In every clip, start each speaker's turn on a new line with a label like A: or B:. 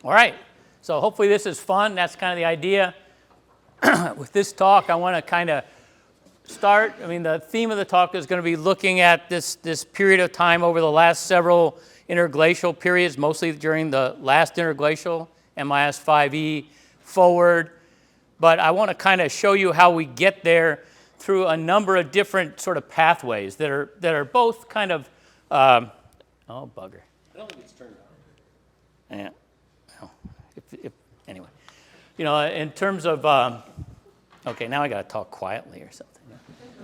A: All right, so hopefully this is fun. That's kind of the idea. With this talk, I want to kind of start. I mean, the theme of the talk is going to be looking at this period of time over the last several interglacial periods, mostly during the last interglacial, MIS 5e forward. But I want to kind of show you how we get there through a number of different sort of pathways that are both kind of, oh, bugger.
B: I don't think it's turned on.
A: Yeah. Well, anyway, you know, in terms of, okay, now I got to talk quietly or something.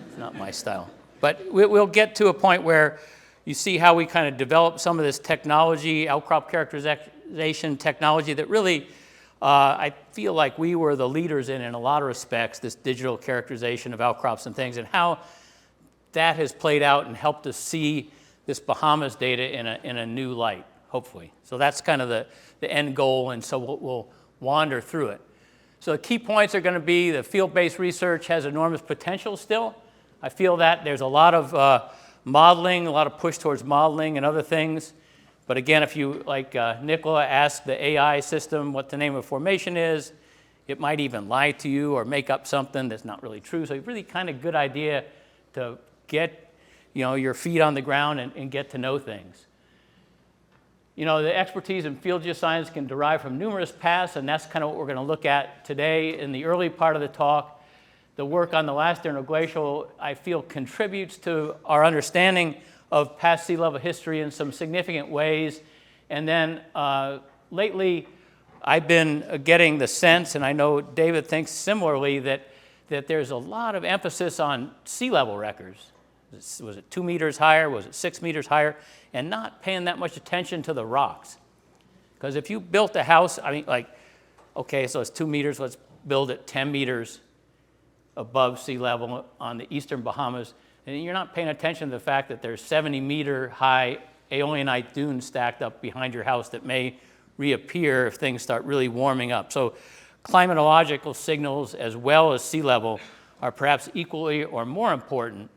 A: It's not my style. But we'll get to a point where you see how we kind of develop some of this technology, outcrop characterization technology that really, I feel like we were the leaders in a lot of respects, this digital characterization of outcrops and things, and how that has played out and helped us see this Bahamas data in a new light, hopefully. So that's kind of the end goal, and so we'll wander through it. So the key points are going to be the field-based research has enormous potential still. I feel that there's a lot of modeling, a lot of push towards modeling and other things. But again, if you, like Nicola asked the AI system what the name of formation is, it might even lie to you or make up something that's not really true. So it's really kind of good idea to get, you know, your feet on the ground and get to know things. You know, the expertise in field geoscience can derive from numerous paths, and that's kind of what we're going to look at today. In the early part of the talk, the work on the last interglacial, I feel, contributes to our understanding of past sea level history in some significant ways. And then lately, I've been getting the sense, and I know David thinks similarly, that there's a lot of emphasis on sea level records. Was it 2 meters higher? Was it 6 meters higher? And not paying that much attention to the rocks. Because if you built a house, I mean, like, okay, so it's 2 meters, let's build it 10 meters above sea level on the eastern Bahamas, and you're not paying attention to the fact that there's 70-meter high aeolianite dunes stacked up behind your house that may reappear if things start really warming up. So climatological signals as well as sea level are perhaps equally or more important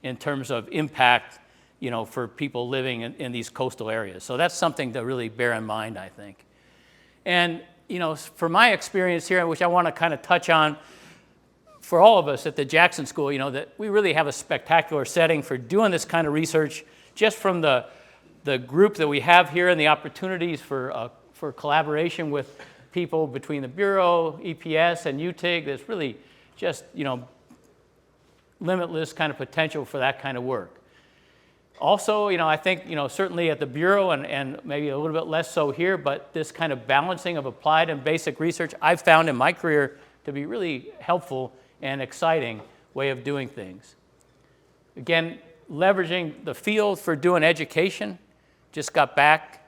A: in terms of impact, you know, for people living in these coastal areas. So that's something to really bear in mind, I think. And, you know, from my experience here, which I want to kind of touch on, for all of us at the Jackson School, you know, that we really have a spectacular setting for doing this kind of research, just from the group that we have here and the opportunities for collaboration with people between the Bureau, EPS, and UTIG. There's really just, you know, limitless kind of potential for that kind of work. Also, you know, I think, you know, certainly at the Bureau and maybe a little bit less so here, but this kind of balancing of applied and basic research I've found in my career to be really helpful and exciting way of doing things. Again, leveraging the field for doing education. Just got back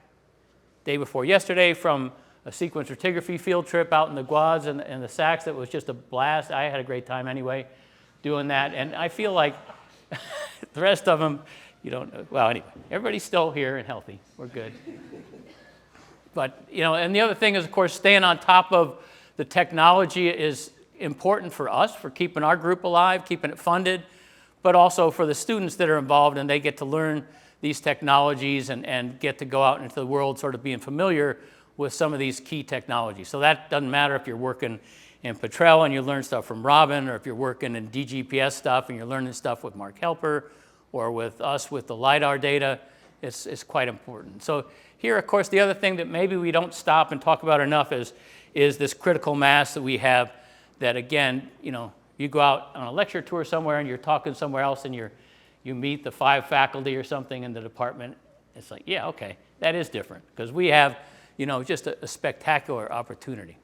A: day before yesterday from a sequence stratigraphy field trip out in the Guads and the Sacs. That was just a blast. I had a great time anyway doing that. And I feel like the rest of them, you don't know. Well, anyway, everybody's still here and healthy. We're good. But, you know, and the other thing is, of course, staying on top of the technology is important for us, for keeping our group alive, keeping it funded, but also for the students that are involved, and they get to learn these technologies and get to go out into the world sort of being familiar with some of these key technologies. So that doesn't matter if you're working in Petrel and you learn stuff from Robin, or if you're working in DGPS stuff and you're learning stuff with Mark Helper, or with us with the lidar data. It's quite important. So here, of course, the other thing that maybe we don't stop and talk about enough is this critical mass that we have. That again, you know, you go out on a lecture tour somewhere and you're talking somewhere else and you meet the 5 faculty or something in the department. It's like, yeah, okay, that is different because we have, you know, just a spectacular opportunity.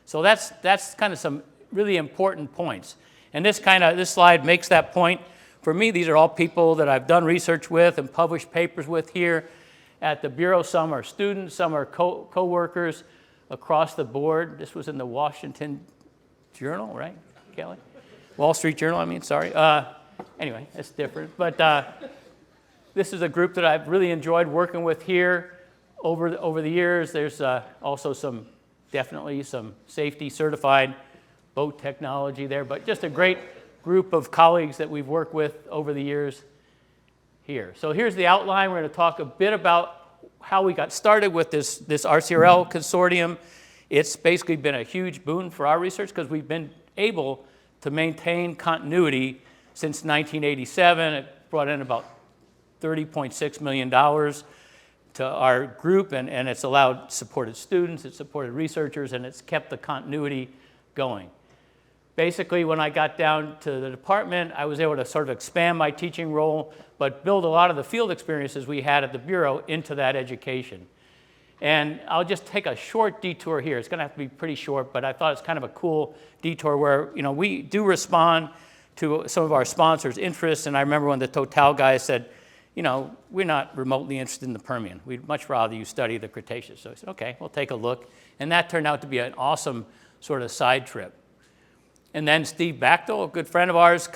A: So that's kind of some really important points. And this slide makes that point. For me, these are all people that I've done research with and published papers with here at the Bureau. Some are students, some are co-workers across the board. This was in the Washington Journal, right, Kelly? Wall Street Journal, I mean, sorry. Anyway, it's different. But this is a group that I've really enjoyed working with here over the years. There's also definitely some safety certified boat technology there, but just a great group of colleagues that we've worked with over the years here. So here's the outline. We're going to talk a bit about how we got started with this RCRL consortium. It's basically been a huge boon for our research because we've been able to maintain continuity since 1987. It brought in about $30.6 million to our group, and it's supported students, it's supported researchers, and it's kept the continuity going. Basically, when I got down to the department, I was able to sort of expand my teaching role, but build a lot of the field experiences we had at the Bureau into that education. And I'll just take a short detour here. It's going to have to be pretty short, but I thought it's kind of a cool detour where, you know, we do respond to some of our sponsors' interests. And I remember when the Total guys said, you know, we're not remotely interested in the Permian. We'd much rather you study the Cretaceous. So I said, okay, we'll take a look. And that turned out to be an awesome sort of side trip. And then Steve Bachtel, a good friend of ours,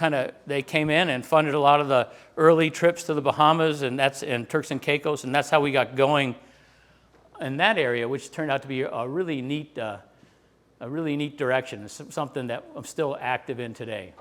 A: they came in and funded a lot of the early trips to the Bahamas and Turks and Caicos, and that's how we got going in that area, which turned out to be a really neat direction. It's something that I'm still active in today.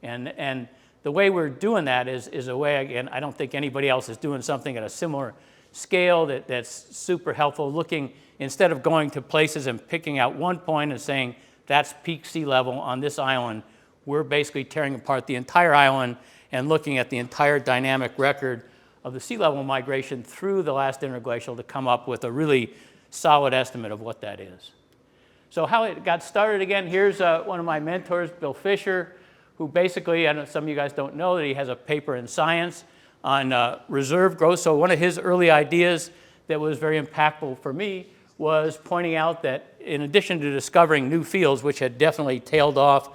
A: And the way we're doing that is a way, again, I don't think anybody else is doing something at a similar scale that's super helpful, looking, instead of going to places and picking out one point and saying, that's peak sea level on this island, we're basically tearing apart the entire island and looking at the entire dynamic record of the sea level migration through the last interglacial to come up with a really solid estimate of what that is. So how it got started again, here's one of my mentors, Bill Fisher, who basically, I know some of you guys don't know that he has a paper in Science on reserve growth. So one of his early ideas that was very impactful for me was pointing out that in addition to discovering new fields, which had definitely tailed off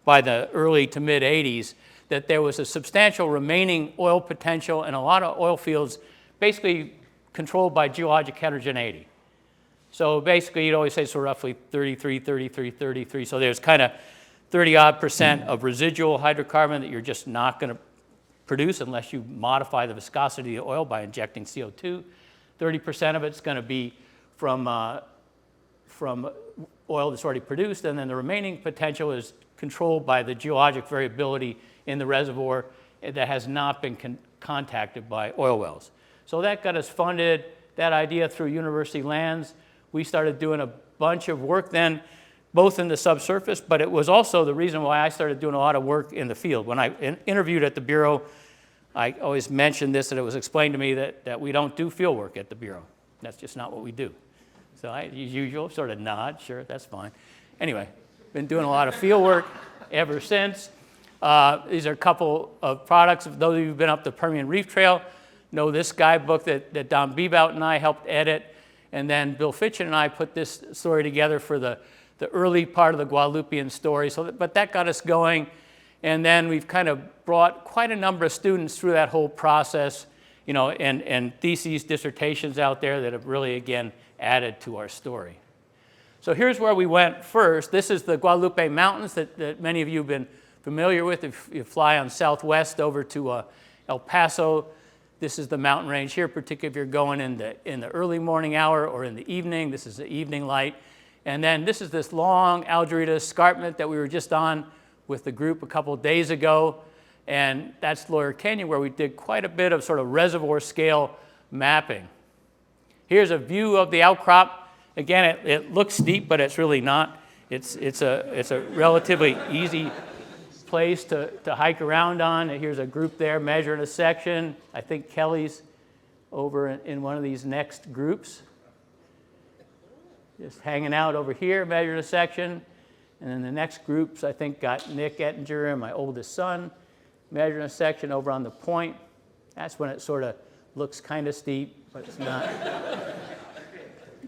A: by the early to mid 80s, that there was a substantial remaining oil potential and a lot of oil fields basically controlled by geologic heterogeneity. So basically, you'd always say so roughly 33, 33, 33. So there's kind of 30-odd% of residual hydrocarbon that you're just not going to produce unless you modify the viscosity of the oil by injecting CO2. 30% of it's going to be from oil that's already produced, and then the remaining potential is controlled by the geologic variability in the reservoir that has not been contacted by oil wells. So that got us funded, that idea through university lands. We started doing a bunch of work then, both in the subsurface, but it was also the reason why I started doing a lot of work in the field. When I interviewed at the Bureau, I always mentioned this, that it was explained to me that we don't do field work at the Bureau. That's just not what we do. So I, as usual, sort of nod, sure, that's fine. Anyway, been doing a lot of field work ever since. These are a couple of products. Those of you who've been up the Permian Reef Trail know this guidebook that Don Bebout and I helped edit. And then Bill Fitchin and I put this story together for the early part of the Guadalupean story. But that got us going. And then we've kind of brought quite a number of students through that whole process, you know, and theses, dissertations out there that have really, again, added to our story. So here's where we went first. This is the Guadalupe Mountains that many of you have been familiar with. If you fly on Southwest over to El Paso, this is the mountain range here, particularly if you're going in the early morning hour or in the evening. This is the evening light. And then this is this long Algerita escarpment that we were just on with the group a couple of days ago. And that's Lawyer Canyon, where we did quite a bit of sort of reservoir scale mapping. Here's a view of the outcrop. Again, it looks steep, but it's really not. It's a relatively easy place to hike around on. And here's a group there measuring a section. I think Kelly's over in one of these next groups. Just hanging out over here, measuring a section. And then the next groups, I think, got Nick Ettinger and my oldest son measuring a section over on the point. That's when it sort of looks kind of steep, but it's not.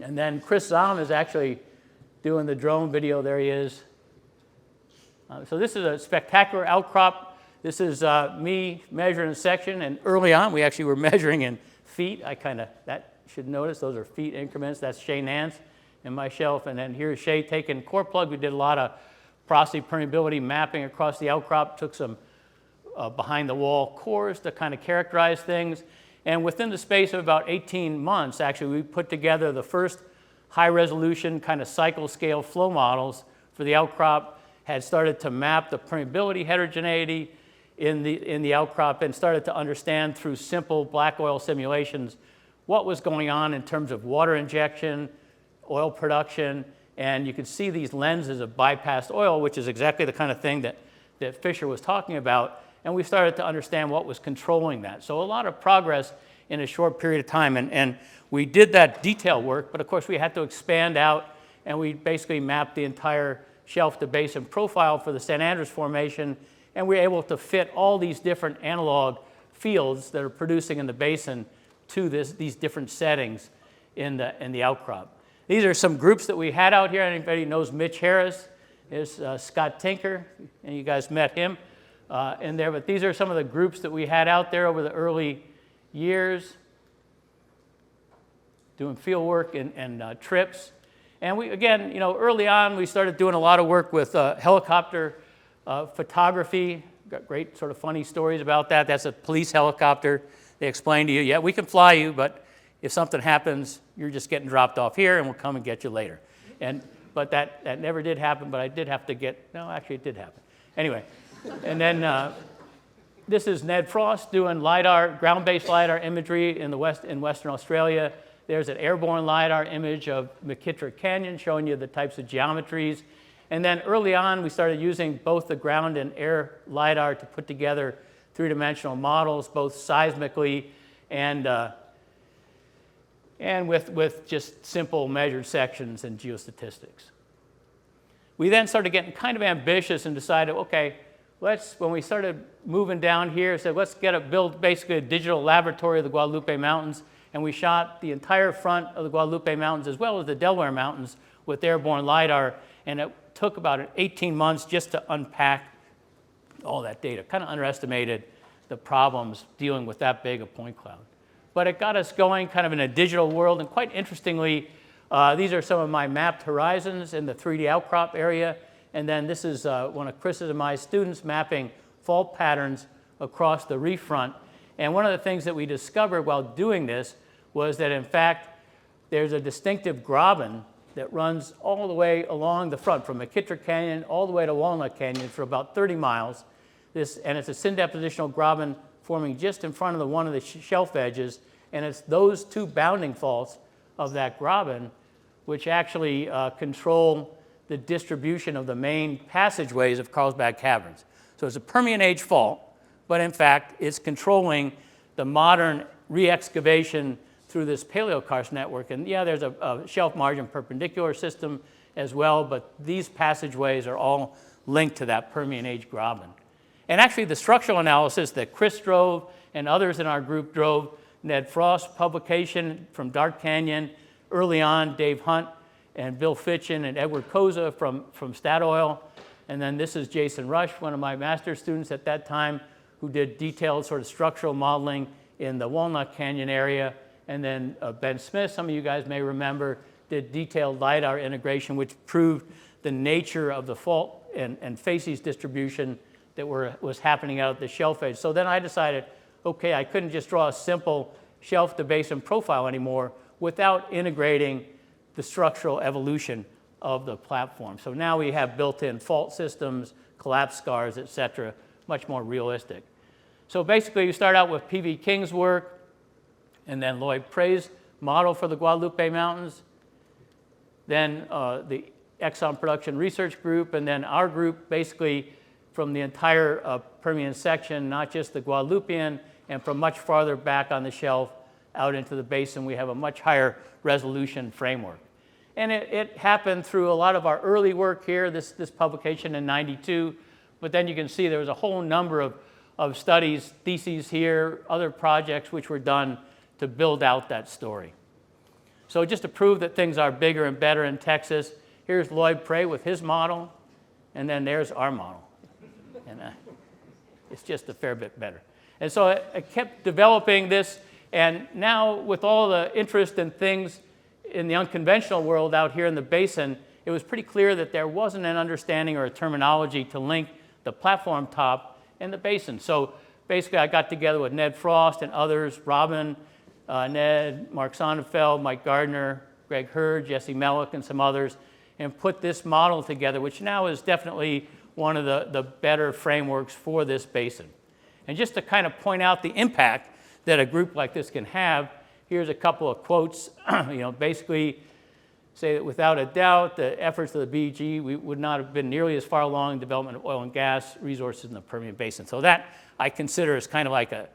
A: And then Chris Zahm is actually doing the drone video. There he is. So this is a spectacular outcrop. This is me measuring a section, and early on we actually were measuring in feet. That should notice those are feet increments. That's Shay Nance and myself. And then here's Shay taking core plug. We did a lot of porosity permeability mapping across the outcrop, took some behind the wall cores to kind of characterize things. And within the space of about 18 months, actually, we put together the first high-resolution kind of cycle-scale flow models for the outcrop, had started to map the permeability heterogeneity in the outcrop, and started to understand through simple black oil simulations what was going on in terms of water injection, oil production, and you could see these lenses of bypassed oil, which is exactly the kind of thing that Fisher was talking about, and we started to understand what was controlling that. So a lot of progress in a short period of time, and we did that detail work, but of course we had to expand out, and we basically mapped the entire shelf to basin profile for the San Andres Formation, and we were able to fit all these different analog fields that are producing in the basin to these different settings in the outcrop. These are some groups that we had out here. Anybody knows Mitch Harris? There's Scott Tinker, and you guys met him in there. But these are some of the groups that we had out there over the early years, doing field work and trips. And we, again, early on, we started doing a lot of work with helicopter photography. Got great sort of funny stories about that. That's a police helicopter. They explain to you, yeah, we can fly you, but if something happens, you're just getting dropped off here, and we'll come and get you later. But that never did happen, but I did have to no, actually it did happen. Anyway, and then this is Ned Frost doing lidar, ground-based lidar imagery in Western Australia. There's an airborne lidar image of McKittrick Canyon showing you the types of geometries. And then early on, we started using both the ground and air lidar to put together three-dimensional models, both seismically and with just simple measured sections and geostatistics. We then started getting kind of ambitious and decided, okay, when we started moving down here, said let's build basically a digital laboratory of the Guadalupe Mountains, and we shot the entire front of the Guadalupe Mountains as well as the Delaware Mountains with airborne lidar, and it took about 18 months just to unpack all that data. Kind of underestimated the problems dealing with that big a point cloud. But it got us going kind of in a digital world, and quite interestingly, these are some of my mapped horizons in the 3D outcrop area, and then this is one of Chris's and my students mapping fault patterns across the reef front. And one of the things that we discovered while doing this was that, in fact, there's a distinctive graben that runs all the way along the front, from McKittrick Canyon all the way to Walnut Canyon for about 30 miles. And it's a syndepositional graben forming just in front of one of the shelf edges, and it's those two bounding faults of that graben which actually control the distribution of the main passageways of Carlsbad Caverns. So it's a Permian age fault, but in fact, it's controlling the modern re-excavation through this paleokarst network. And yeah, there's a shelf margin perpendicular system as well, but these passageways are all linked to that Permian age graben. And actually, the structural analysis that Chris drove and others in our group drove, Ned Frost publication from Dark Canyon, early on, Dave Hunt and Bill Fitchin and Edward Koza from Statoil. And then this is Jason Rush, one of my master's students at that time, who did detailed sort of structural modeling in the Walnut Canyon area. And then Ben Smith, some of you guys may remember, did detailed LiDAR integration, which proved the nature of the fault and facies distribution that was happening out at the shelf edge. So then I decided, okay, I couldn't just draw a simple shelf to basin profile anymore without integrating the structural evolution of the platform. So now we have built-in fault systems, collapse scars, et cetera, much more realistic. So basically, you start out with P.V. King's work, and then Lloyd Prey's model for the Guadalupe Mountains, then the Exxon Production Research Group, and then our group basically from the entire Permian section, not just the Guadalupean, and from much farther back on the shelf out into the basin, we have a much higher resolution framework. And it happened through a lot of our early work here, this publication in '92, but then you can see there was a whole number of studies, theses here, other projects which were done to build out that story. So just to prove that things are bigger and better in Texas, here's Lloyd Prey with his model, and then there's our model. And it's just a fair bit better. And so I kept developing this, and now with all the interest in things in the unconventional world out here in the basin, it was pretty clear that there wasn't an understanding or a terminology to link the platform top and the basin. So basically I got together with Ned Frost and others, Robin, Ned, Mark Sonnenfeld, Mike Gardner, Greg Hurd, Jesse Mellick, and some others, and put this model together, which now is definitely one of the better frameworks for this basin. And just to kind of point out the impact that a group like this can have, here's a couple of quotes, basically say that without a doubt, the efforts of the BG, we would not have been nearly as far along in development of oil and gas resources in the Permian Basin. So that I consider as kind of like a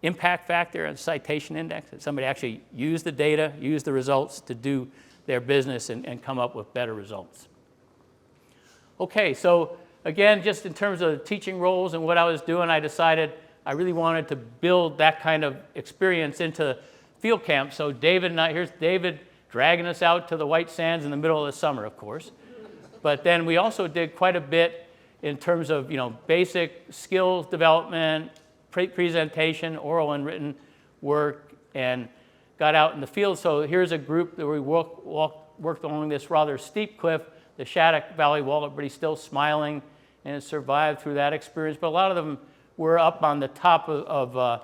A: impact factor and citation index, that somebody actually used the data, used the results to do their business and come up with better results. Okay, so again, just in terms of teaching roles and what I was doing, I decided I really wanted to build that kind of experience into field camp. So David and I, here's David dragging us out to the white sands in the middle of the summer, of course. But then we also did quite a bit in terms of basic skills development, presentation, oral and written work, and got out in the field. So here's a group that we worked along this rather steep cliff, the Shattuck Valley Wall. Everybody's still smiling and has survived through that experience. But a lot of them were up on the top of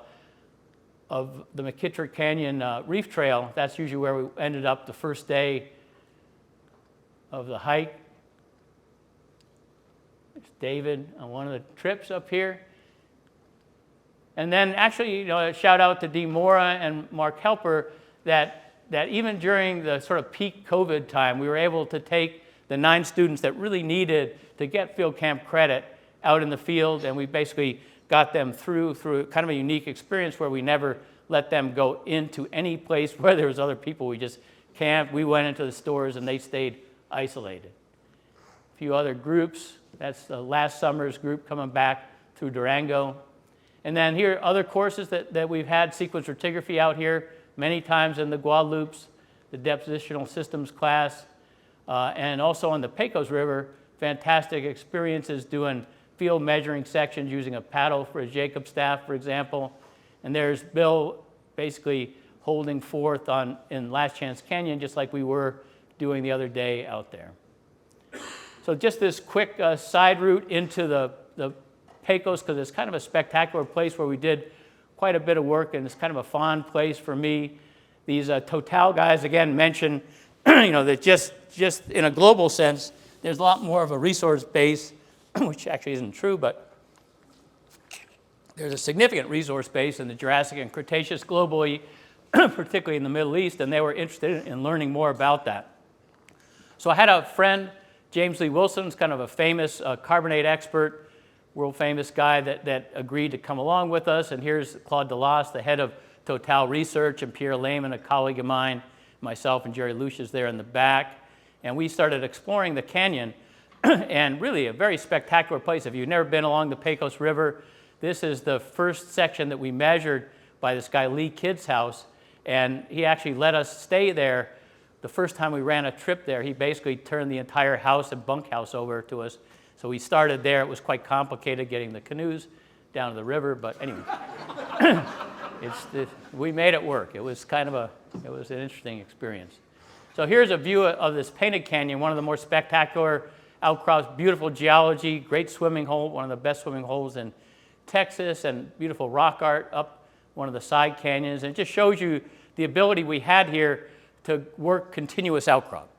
A: the McKittrick Canyon Reef Trail. That's usually where we ended up the first day of the hike. It's David on one of the trips up here. And then actually, a shout out to Dee Mora and Mark Helper that even during the sort of peak COVID time, we were able to take the 9 students that really needed to get field camp credit out in the field, and we basically got them through kind of a unique experience where we never let them go into any place where there was other people. We just camped, we went into the stores, and they stayed isolated. A few other groups, that's the last summer's group coming back through Durango. And then here are other courses that we've had, sequence stratigraphy out here many times in the Guadalupes, the depositional systems class, and also on the Pecos River, fantastic experiences doing field measuring sections using a paddle for a Jacob staff, for example. And there's Bill basically holding forth in Last Chance Canyon, just like we were doing the other day out there. So just this quick side route into the Pecos, because it's kind of a spectacular place where we did quite a bit of work, and it's kind of a fond place for me. These Total guys, again, mention that just in a global sense, there's a lot more of a resource base, which actually isn't true, but there's a significant resource base in the Jurassic and Cretaceous globally, particularly in the Middle East, and they were interested in learning more about that. So I had a friend, James Lee Wilson's kind of a famous carbonate expert, world famous guy that agreed to come along with us. And here's Claude Delas, the head of Total Research, and Pierre Lehman, a colleague of mine, myself and Jerry Lucius there in the back. And we started exploring the canyon, and really a very spectacular place. If you've never been along the Pecos River, this is the first section that we measured by this guy Lee Kidd's house, and he actually let us stay there. The first time we ran a trip there, he basically turned the entire house and bunkhouse over to us. So we started there. It was quite complicated getting the canoes down to the river, but anyway, we made it work. It was it was an interesting experience. So here's a view of this Painted Canyon, one of the more spectacular outcrops, beautiful geology, great swimming hole, one of the best swimming holes in Texas, and beautiful rock art up one of the side canyons. And it just shows you the ability we had here to work continuous outcrop.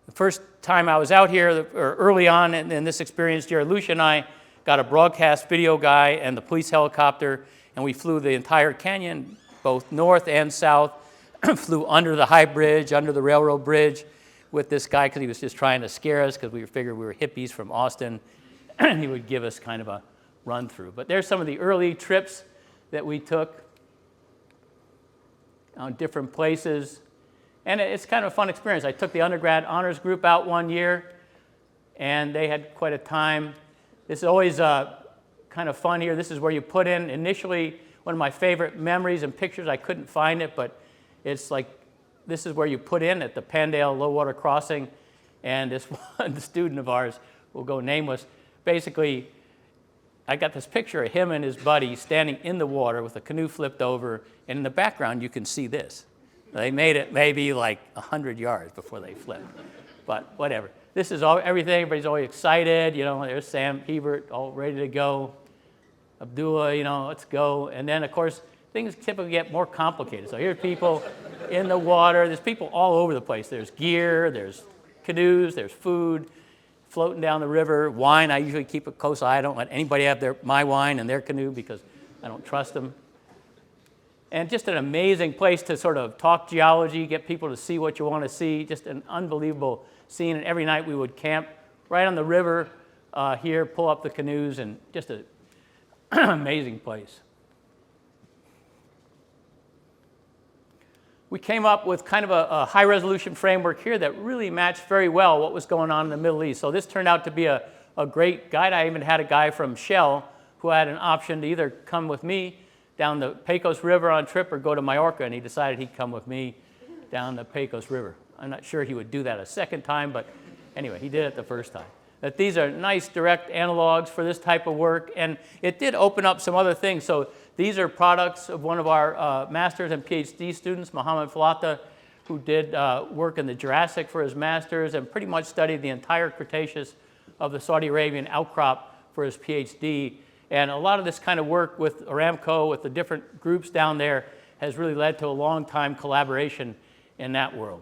A: The first time I was out here, or early on in this experience, Jerry Lucia and I got a broadcast video guy and the police helicopter, and we flew the entire canyon, both north and south, flew under the high bridge, under the railroad bridge with this guy because he was just trying to scare us because we figured we were hippies from Austin, and he would give us kind of a run through. But there's some of the early trips that we took on different places. And it's kind of a fun experience. I took the undergrad honors group out one year, and they had quite a time. This is always kind of fun here. This is where you put in, initially, one of my favorite memories and pictures. I couldn't find it, but it's like, this is where you put in at the Pandale Low Water Crossing, and this one student of ours, will go nameless, basically, I got this picture of him and his buddy standing in the water with a canoe flipped over, and in the background, you can see this. They made it maybe like 100 yards before they flipped, but whatever. This is everything. Everybody's always excited. There's Sam Hebert all ready to go. Abdullah, let's go. And then, of course, things typically get more complicated. So here's people in the water. There's people all over the place. There's gear, there's canoes, there's food floating down the river. Wine, I usually keep a close eye. I don't let anybody have my wine in their canoe because I don't trust them. And just an amazing place to sort of talk geology, get people to see what you want to see, just an unbelievable scene. And every night we would camp right on the river here, pull up the canoes, and just an amazing place. We came up with kind of a high-resolution framework here that really matched very well what was going on in the Middle East. So this turned out to be a great guide. I even had a guy from Shell who had an option to either come with me down the Caicos River on a trip or go to Mallorca, and he decided he'd come with me down the Caicos River. I'm not sure he would do that a second time, but anyway, he did it the first time. That these are nice direct analogs for this type of work, and it did open up some other things. So these are products of one of our master's and PhD students, Mohammed Falata, who did work in the Jurassic for his master's and pretty much studied the entire Cretaceous of the Saudi Arabian outcrop for his PhD. And a lot of this kind of work with Aramco, with the different groups down there, has really led to a long time collaboration in that world.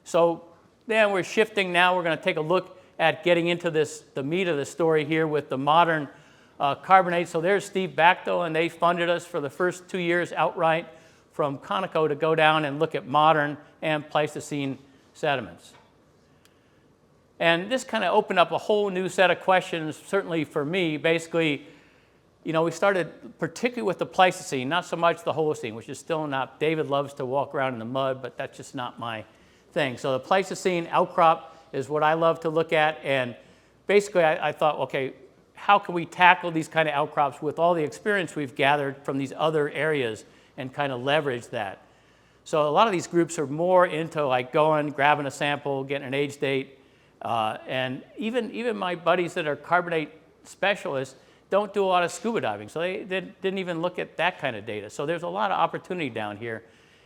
A: So then we're shifting now. We're going to take a look at getting into the meat of the story here with the modern carbonate. So there's Steve Bachtel, and they funded us for the first 2 years outright from Conoco to go down and look at modern and Pleistocene sediments. And this kind of opened up a whole new set of questions, certainly for me. Basically, we started particularly with the Pleistocene, not so much the Holocene, which is still not. David loves to walk around in the mud, but that's just not my thing. So the Pleistocene outcrop is what I love to look at. And basically, I thought, okay, how can we tackle these kind of outcrops with all the experience we've gathered from these other areas and kind of leverage that? So a lot of these groups are more into like going, grabbing a sample, getting an age date. And even my buddies that are carbonate specialists don't do a lot of scuba diving, so they didn't even look at that kind of data. So there's a lot of opportunity down here,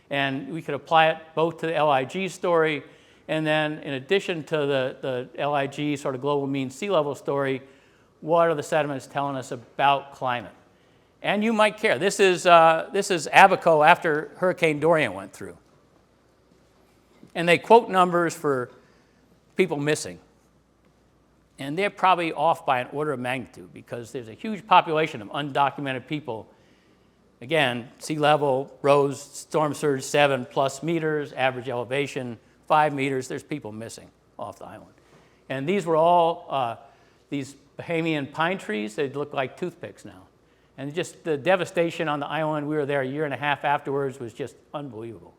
A: and we could apply it both to the LIG story, and then in addition to the LIG sort of global mean sea level story, what are the sediments telling us about climate? And you might care. This is Abaco after Hurricane Dorian went through. And they quote numbers for people missing. And they're probably off by an order of magnitude because there's a huge population of undocumented people. Again, sea level rose, storm surge 7+ meters, average elevation 5 meters. There's people missing off the island. And these were all these Bahamian pine trees. They look like toothpicks now. And just the devastation on the island, we were there a year and a half afterwards, was just unbelievable.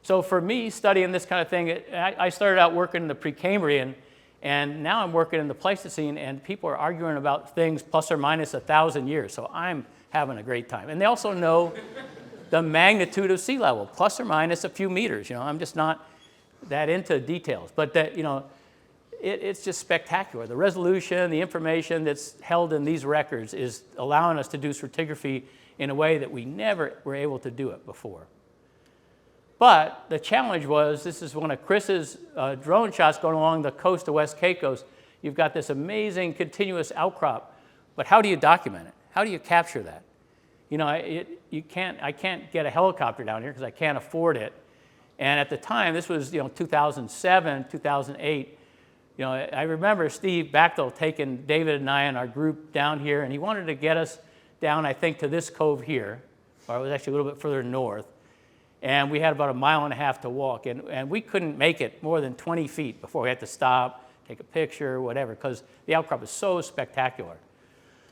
A: So for me, studying this kind of thing, I started out working in the Precambrian, and now I'm working in the Pleistocene, and people are arguing about things plus or minus 1,000 years. So I'm having a great time. And they also know the magnitude of sea level, plus or minus a few meters. I'm just not that into details. But that, it's just spectacular. The resolution, the information that's held in these records is allowing us to do stratigraphy in a way that we never were able to do it before. But the challenge was, this is one of Chris's drone shots going along the coast of West Caicos. You've got this amazing continuous outcrop, but how do you document it? How do you capture that? I can't get a helicopter down here because I can't afford it. And at the time, this was 2007, 2008. I remember Steve Bachtel taking David and I and our group down here, and he wanted to get us down, I think, to this cove here, or it was actually a little bit further north. And we had about 1.5 miles to walk, and we couldn't make it more than 20 feet before we had to stop, take a picture, whatever, because the outcrop is so spectacular.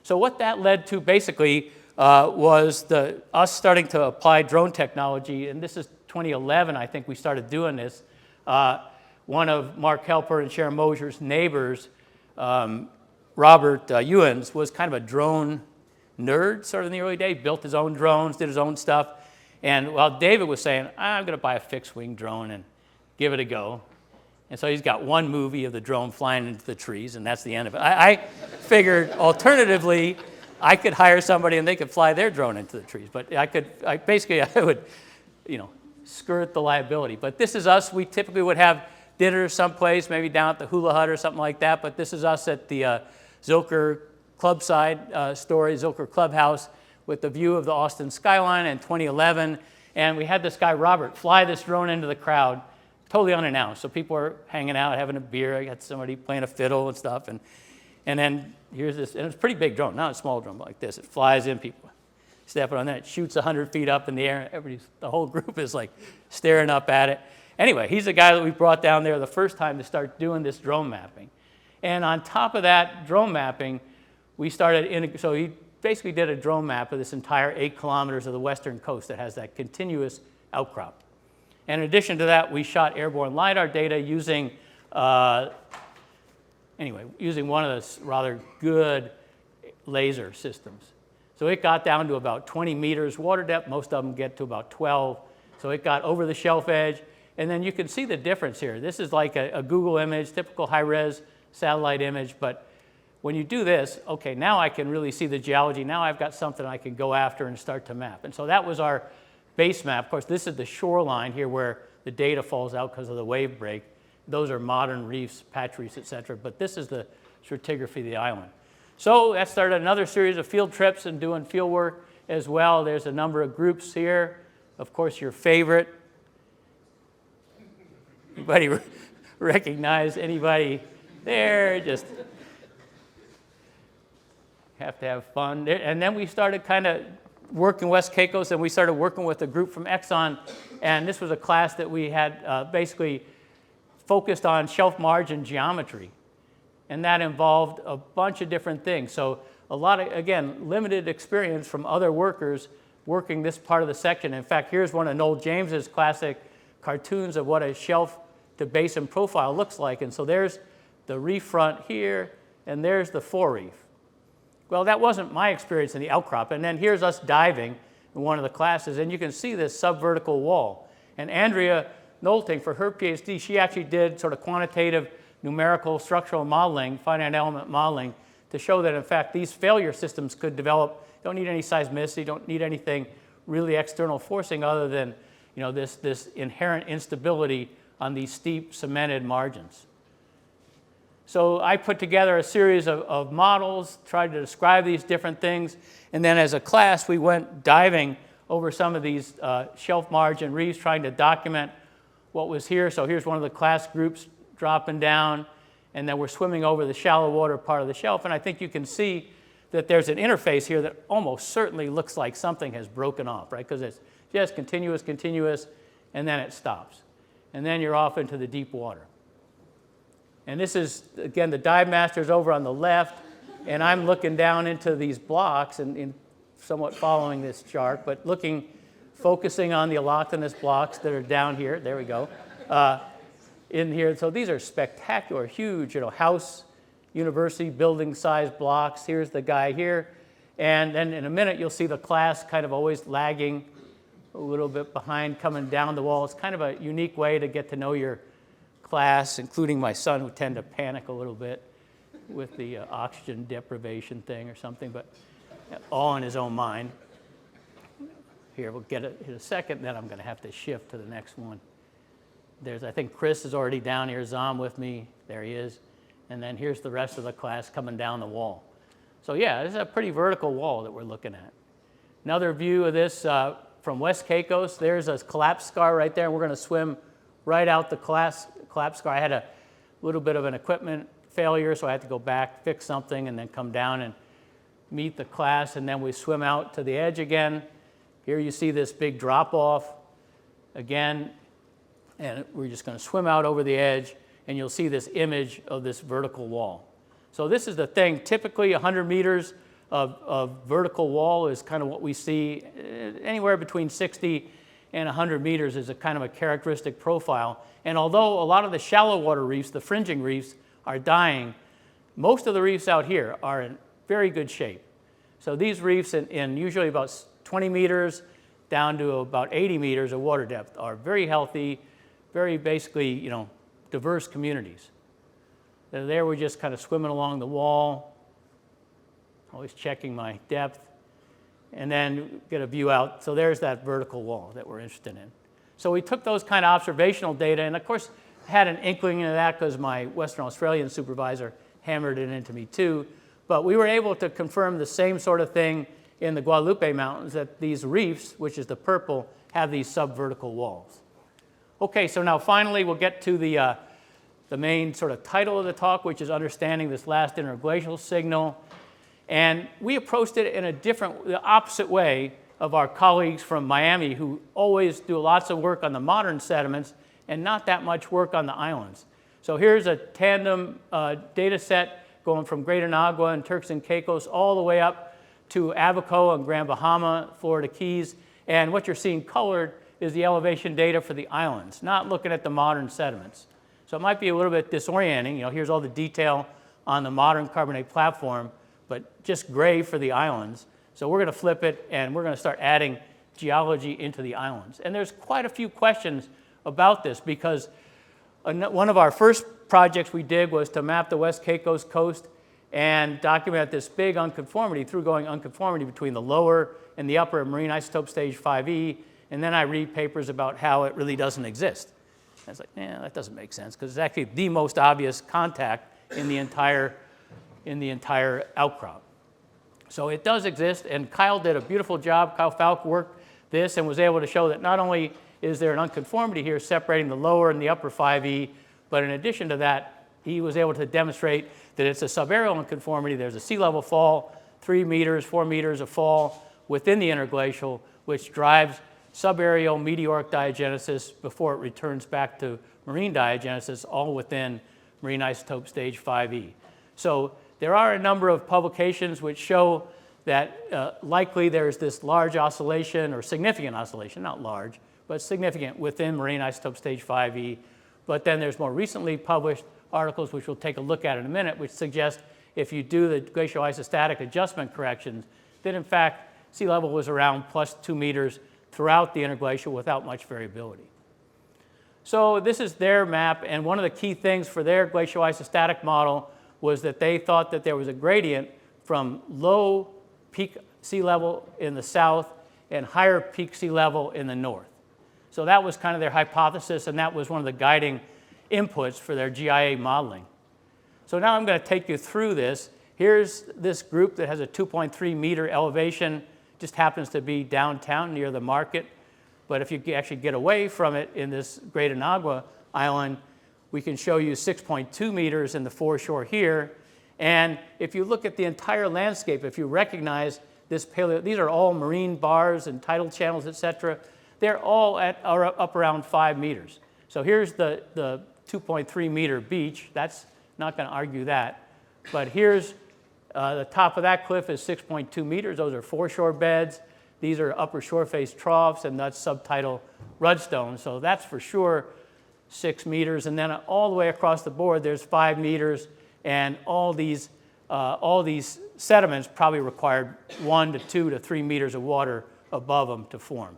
A: So what that led to basically was us starting to apply drone technology, and this is 2011, I think we started doing this. One of Mark Helper and Sharon Mosier's neighbors, Robert Ewens, was kind of a drone nerd sort of in the early days, built his own drones, did his own stuff. And while David was saying, I'm going to buy a fixed-wing drone and give it a go. And so he's got one movie of the drone flying into the trees, and that's the end of it. I figured, alternatively, I could hire somebody and they could fly their drone into the trees. But I would, skirt the liability. But this is us. We typically would have dinner someplace, maybe down at the Hula Hut or something like that. But this is us at the Zilker Clubside story, Zilker Clubhouse, with the view of the Austin skyline in 2011. And we had this guy, Robert, fly this drone into the crowd, totally unannounced. So people were hanging out, having a beer. I got somebody playing a fiddle and stuff. And then here's this, and it's a pretty big drone, not a small drone like this. It flies in, people step on that, it shoots 100 feet up in the air. The whole group is like staring up at it. Anyway, he's the guy that we brought down there the first time to start doing this drone mapping. And on top of that drone mapping, we started, so he basically did a drone map of this entire 8 kilometers of the western coast that has that continuous outcrop. And in addition to that, we shot airborne lidar data using, using one of those rather good laser systems. So it got down to about 20 meters water depth. Most of them get to about 12. So it got over the shelf edge. And then you can see the difference here. This is like a Google image, typical high-res satellite image. But when you do this, okay, now I can really see the geology. Now I've got something I can go after and start to map. And so that was our base map. Of course, this is the shoreline here where the data falls out because of the wave break. Those are modern reefs, patch reefs, et cetera. But this is the stratigraphy of the island. So that started another series of field trips and doing field work as well. There's a number of groups here. Of course, your favorite. Anybody recognize anybody there? Just have to have fun. And then we started kind of working West Caicos, and we started working with a group from Exxon. And this was a class that we had basically focused on shelf margin geometry. And that involved a bunch of different things. So a lot of, again, limited experience from other workers working this part of the section. In fact, here's one of Noel James's classic cartoons of what a shelf to basin profile looks like. And so there's the reef front here, and there's the forereef. Well, that wasn't my experience in the outcrop. And then here's us diving in one of the classes, and you can see this subvertical wall. And Andrea Nolting, for her PhD, she actually did sort of quantitative numerical structural modeling, finite element modeling, to show that, in fact, these failure systems could develop. Don't need any seismicity, don't need anything really external forcing other than this inherent instability on these steep cemented margins. So I put together a series of models, tried to describe these different things, and then as a class, we went diving over some of these shelf margin reefs, trying to document what was here. So here's one of the class groups dropping down, and then we're swimming over the shallow water part of the shelf, and I think you can see that there's an interface here that almost certainly looks like something has broken off, right? Because it's just continuous, and then it stops. And then you're off into the deep water. And this is, again, the dive master's over on the left, and I'm looking down into these blocks and somewhat following this chart, but focusing on the allochthonous blocks that are down here. There we go. In here. So these are spectacular, huge, house, university building size blocks. Here's the guy here. And then in a minute, you'll see the class kind of always lagging a little bit behind, coming down the wall. It's kind of a unique way to get to know your class, including my son, who tend to panic a little bit with the oxygen deprivation thing or something, but all in his own mind. Here, we'll get it in a second, then I'm going to have to shift to the next one. I think Chris is already down here, Zom with me, there he is. And then here's the rest of the class coming down the wall. So yeah, this is a pretty vertical wall that we're looking at. Another view of this from West Caicos, there's a collapse scar right there, and we're going to swim right out the collapse scar. I had a little bit of an equipment failure, so I had to go back, fix something, and then come down and meet the class, and then we swim out to the edge again. Here you see this big drop-off again, and we're just going to swim out over the edge, and you'll see this image of this vertical wall. So this is the thing. Typically, 100 meters of vertical wall is kind of what we see. Anywhere between 60 and 100 meters is a kind of a characteristic profile. And although a lot of the shallow water reefs, the fringing reefs, are dying, most of the reefs out here are in very good shape. So these reefs in usually about 20 meters down to about 80 meters of water depth are very healthy, very basically, diverse communities. There we're just kind of swimming along the wall, always checking my depth, and then get a view out. So there's that vertical wall that we're interested in. So we took those kind of observational data, and of course had an inkling into that because my Western Australian supervisor hammered it into me too. But we were able to confirm the same sort of thing in the Guadalupe Mountains, that these reefs, which is the purple, have these subvertical walls. Okay, so now finally we'll get to the main sort of title of the talk, which is understanding this last interglacial signal. And we approached it in the opposite way of our colleagues from Miami, who always do lots of work on the modern sediments and not that much work on the islands. So here's a tandem data set going from Great Inagua and Turks and Caicos all the way up to Abaco and Grand Bahama, Florida Keys. And what you're seeing colored is the elevation data for the islands, not looking at the modern sediments. So it might be a little bit disorienting. You know, here's all the detail on the modern carbonate platform, but just gray for the islands. So we're going to flip it, and we're going to start adding geology into the islands. And there's quite a few questions about this, because one of our first projects we did was to map the West Caicos coast and document this big unconformity, through-going unconformity between the lower and the upper marine isotope stage 5e, and then I read papers about how it really doesn't exist. I was like, that doesn't make sense, because it's actually the most obvious contact in the entire outcrop. So it does exist, and Kyle did a beautiful job. Kyle Falk worked this and was able to show that not only is there an unconformity here separating the lower and the upper 5e, but in addition to that, he was able to demonstrate that it's a subaerial unconformity. There's a sea level fall, 3 meters, 4 meters of fall within the interglacial, which drives subaerial meteoric diagenesis before it returns back to marine diagenesis, all within marine isotope stage 5e. So there are a number of publications which show that likely there's this large oscillation, or significant oscillation, not large, but significant within marine isotope stage 5e. But then there's more recently published articles, which we'll take a look at in a minute, which suggest if you do the glacioisostatic adjustment corrections, that in fact sea level was around plus 2 meters throughout the interglacial without much variability. So this is their map, and one of the key things for their glacioisostatic model was that they thought that there was a gradient from low peak sea level in the south and higher peak sea level in the north. So that was kind of their hypothesis, and that was one of the guiding inputs for their GIA modeling. So now I'm going to take you through this. Here's this group that has a 2.3 meter elevation, just happens to be downtown near the market. But if you actually get away from it in this Great Inagua island, we can show you 6.2 meters in the foreshore here. And if you look at the entire landscape, if you recognize this these are all marine bars and tidal channels, et cetera. They're all up around 5 meters. So here's the 2.3 meter beach. That's not going to argue that. But here's the top of that cliff is 6.2 meters. Those are foreshore beds. These are upper shore face troughs, and that's subtidal rudstone. So that's for sure 6 meters. And then all the way across the board, there's 5 meters. And all these sediments probably required 1 to 2 to 3 meters of water above them to form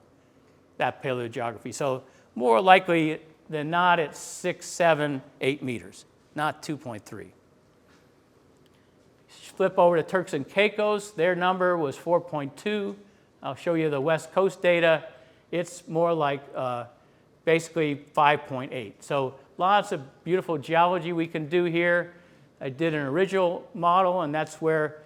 A: that paleogeography. So more likely than not, it's 6, 7, 8 meters, not 2.3. Flip over to Turks and Caicos. Their number was 4.2. I'll show you the West Coast data. It's more like basically 5.8. So lots of beautiful geology we can do here. I did an original model, and that's where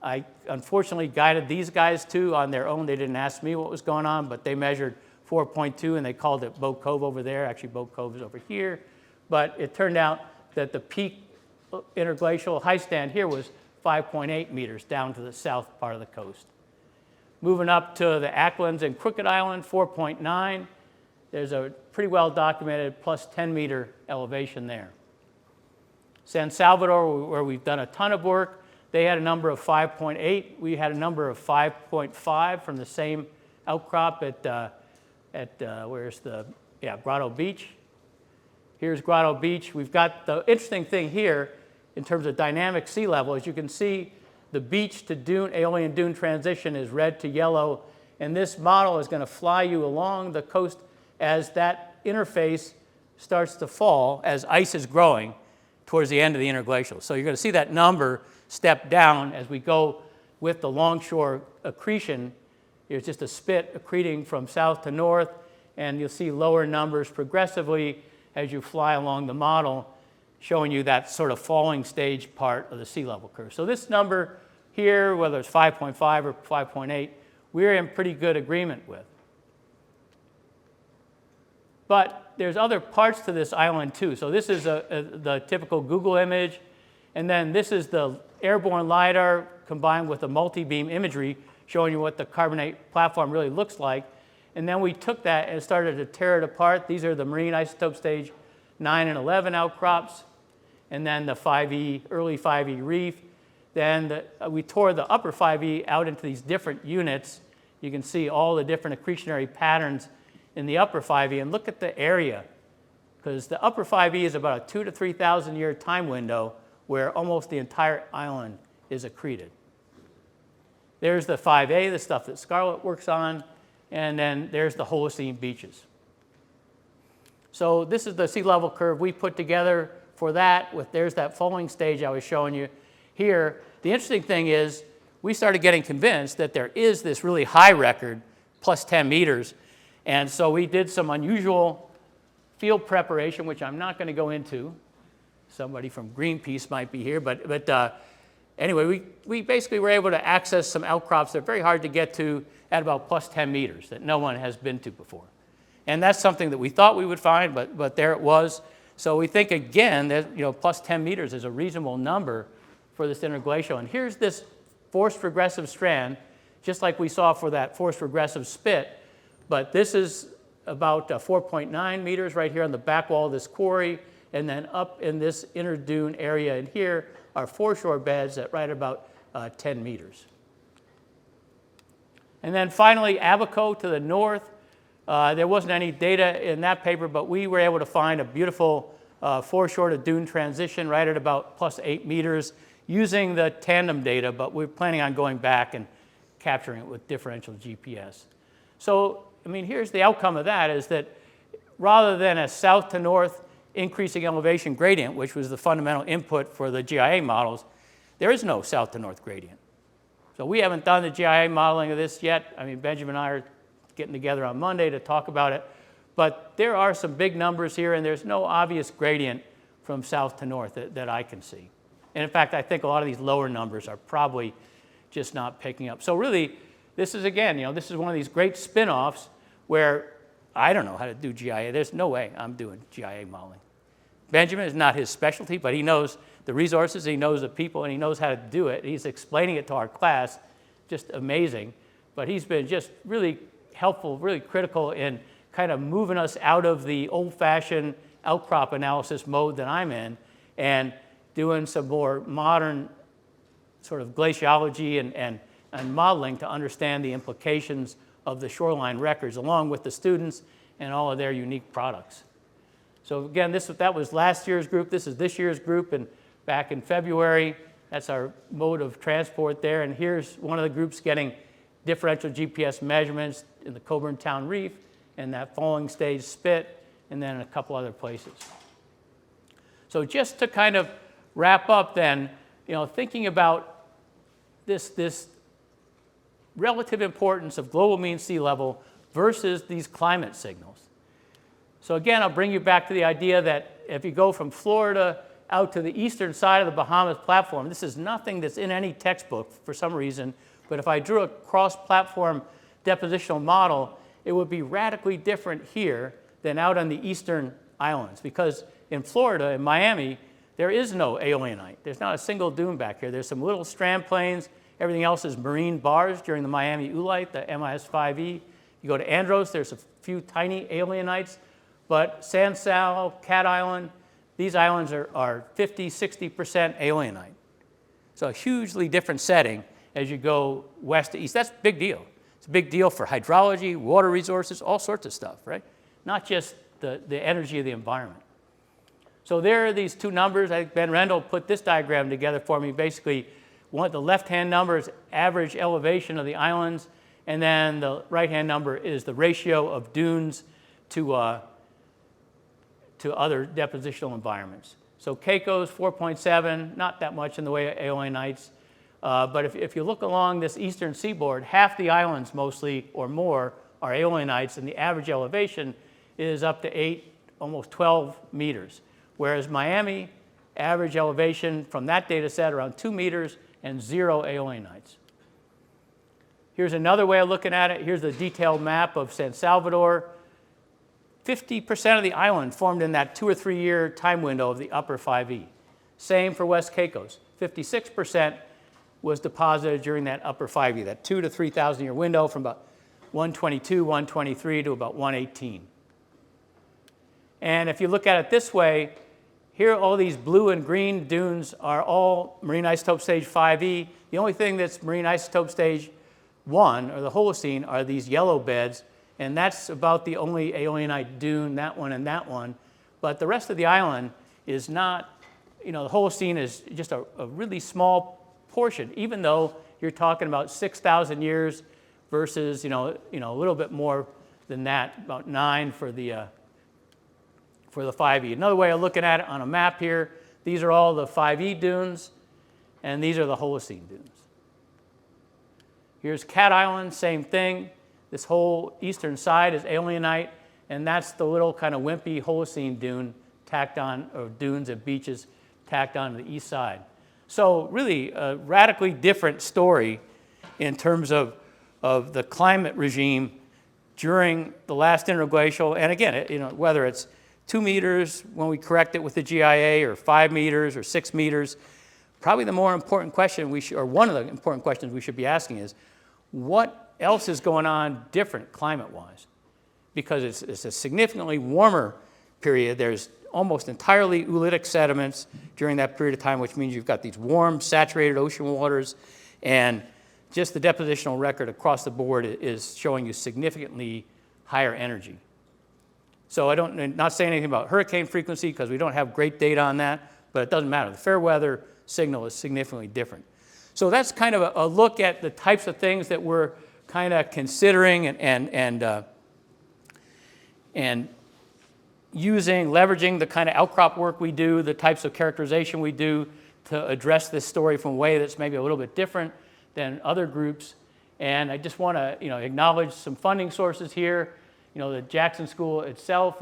A: I unfortunately guided these guys to on their own. They didn't ask me what was going on, but they measured 4.2, and they called it Boat Cove over there. Actually, Boat Cove is over here. But it turned out that the peak interglacial high stand here was 5.8 meters down to the south part of the coast. Moving up to the Acklins and Crooked Island, 4.9. There's a pretty well documented plus 10 meter elevation there. San Salvador, where we've done a ton of work, they had a number of 5.8. We had a number of 5.5 from the same outcrop at Grotto Beach. Here's Grotto Beach. We've got the interesting thing here in terms of dynamic sea level. As you can see, the beach to dune, aeolian dune transition is red to yellow, and this model is going to fly you along the coast as that interface starts to fall, as ice is growing towards the end of the interglacial. So you're going to see that number step down as we go with the longshore accretion. There's just a spit accreting from south to north, and you'll see lower numbers progressively as you fly along the model, showing you that sort of falling stage part of the sea level curve. So this number here, whether it's 5.5 or 5.8, we're in pretty good agreement with. But there's other parts to this island too. So this is the typical Google image, And then this is the airborne lidar combined with the multi-beam imagery showing you what the carbonate platform really looks like. And then we took that and started to tear it apart. These are the marine isotope stage 9 and 11 outcrops, and then the 5E, early 5E reef. Then we tore the upper 5E out into these different units. You can see all the different accretionary patterns in the upper 5E, and look at the area, because the upper 5E is about a 2,000 to 3,000 year time window where almost the entire island is accreted. There's the 5A, the stuff that Scarlett works on, and then there's the Holocene beaches. So this is the sea level curve we put together for that. There's that falling stage I was showing you here. The interesting thing is we started getting convinced that there is this really high record, plus 10 meters, and so we did some unusual field preparation, which I'm not going to go into. Somebody from Greenpeace might be here, but anyway, we basically were able to access some outcrops that are very hard to get to at about plus 10 meters that no one has been to before. And that's something that we thought we would find, but there it was. So we think, again, that plus 10 meters is a reasonable number for this interglacial. And here's this forced regressive strand, just like we saw for that forced regressive spit. But this is about 4.9 meters right here on the back wall of this quarry. And then up in this inner dune area in here are foreshore beds at right about 10 meters. And then finally, Abaco to the north. There wasn't any data in that paper, but we were able to find a beautiful foreshore to dune transition right at about plus 8 meters using the tandem data, but we're planning on going back and capturing it with differential GPS. So, I mean, here's the outcome of that, is that rather than a south to north increasing elevation gradient, which was the fundamental input for the GIA models, there is no south to north gradient. So we haven't done the GIA modeling of this yet. I mean, Benjamin and I are getting together on Monday to talk about it. But there are some big numbers here, and there's no obvious gradient from south to north that I can see. And in fact, I think a lot of these lower numbers are probably just not picking up. So really, this is, again, this is one of these great spin-offs where I don't know how to do GIA. There's no way I'm doing GIA modeling. Benjamin is not his specialty, but he knows the resources, he knows the people, and he knows how to do it. He's explaining it to our class, just amazing. But he's been just really helpful, really critical in kind of moving us out of the old-fashioned outcrop analysis mode that I'm in and doing some more modern sort of glaciology and modeling to understand the implications of the shoreline records along with the students and all of their unique products. So again, that was last year's group. This is this year's group, and back in February, that's our mode of transport there. And here's one of the groups getting differential GPS measurements in the Coburn Town Reef and that falling stage spit, and then a couple other places. So just to kind of wrap up then, thinking about this relative importance of global mean sea level versus these climate signals. So again, I'll bring you back to the idea that if you go from Florida out to the eastern side of the Bahamas platform, this is nothing that's in any textbook for some reason, but if I drew a cross-platform depositional model, it would be radically different here than out on the eastern islands, because in Florida, in Miami, there is no aeolianite. There's not a single dune back here. There's some little strand planes. Everything else is marine bars during the Miami oolite, the MIS5E. You go to Andros, there's a few tiny aeolianites, but San Sal, Cat Island, these islands are 50, 60% aeolianite. So a hugely different setting as you go west to east. That's a big deal. It's a big deal for hydrology, water resources, all sorts of stuff, right? Not just the energy of the environment. So there are these two numbers. I think Ben Rendell put this diagram together for me. Basically, the left-hand number is average elevation of the islands, and then the right-hand number is the ratio of dunes to other depositional environments. So Caicos, 4.7, not that much in the way of aeolianites. But if you look along this eastern seaboard, half the islands mostly or more are aeolianites, and the average elevation is up to 8, almost 12 meters. Whereas Miami, average elevation from that data set around 2 meters and 0 aeolianites. Here's another way of looking at it. Here's the detailed map of San Salvador. 50% of the island formed in that 2 or 3 year time window of the upper 5E. Same for West Caicos. 56% was deposited during that upper 5E, that 2 to 3,000 year window from about 122, 123 to about 118. And if you look at it this way, here all these blue and green dunes are all marine isotope stage 5E. The only thing that's marine isotope stage 1, or the Holocene, are these yellow beds, and that's about the only aeolianite dune, that one and that one. But the rest of the island is not, the Holocene is just a really small portion, even though you're talking about 6,000 years versus, a little bit more than that, about 9 for the 5E. Another way of looking at it on a map here, these are all the 5E dunes, and these are the Holocene dunes. Here's Cat Island, same thing. This whole eastern side is aeolianite, and that's the little kind of wimpy Holocene dune tacked on, or dunes and beaches tacked on to the east side. So really a radically different story in terms of the climate regime during the last interglacial. And again, whether it's 2 meters when we correct it with the GIA, or 5 meters or 6 meters, probably the more important question or one of the important questions we should be asking is, what else is going on different climate-wise? Because it's a significantly warmer period. There's almost entirely oolitic sediments during that period of time, which means you've got these warm, saturated ocean waters, and just the depositional record across the board is showing you significantly higher energy. So I'm not saying anything about hurricane frequency because we don't have great data on that, but it doesn't matter. The fair weather signal is significantly different. So that's kind of a look at the types of things that we're kind of considering and leveraging the kind of outcrop work we do, the types of characterization we do to address this story from a way that's maybe a little bit different than other groups. And I just want to acknowledge some funding sources here. The Jackson School itself,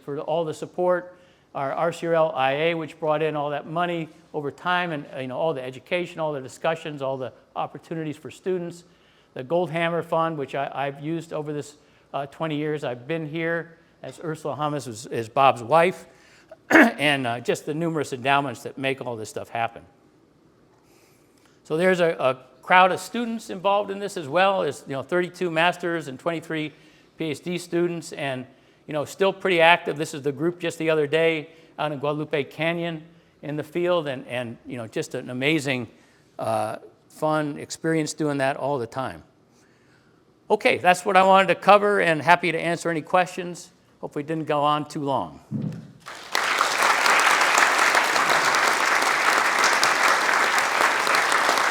A: for all the support, our RCRL IA, which brought in all that money over time, and all the education, all the discussions, all the opportunities for students. The Goldhammer Fund, which I've used over this 20 years I've been here, as Ursula Hummus is Bob's wife, and just the numerous endowments that make all this stuff happen. So there's a crowd of students involved in this as well. There's 32 masters and 23 PhD students, and still pretty active. This is the group just the other day out in Guadalupe Canyon in the field, and just an amazing, fun experience doing that all the time. Okay, that's what I wanted to cover, and happy to answer any questions. Hopefully it didn't go on too long.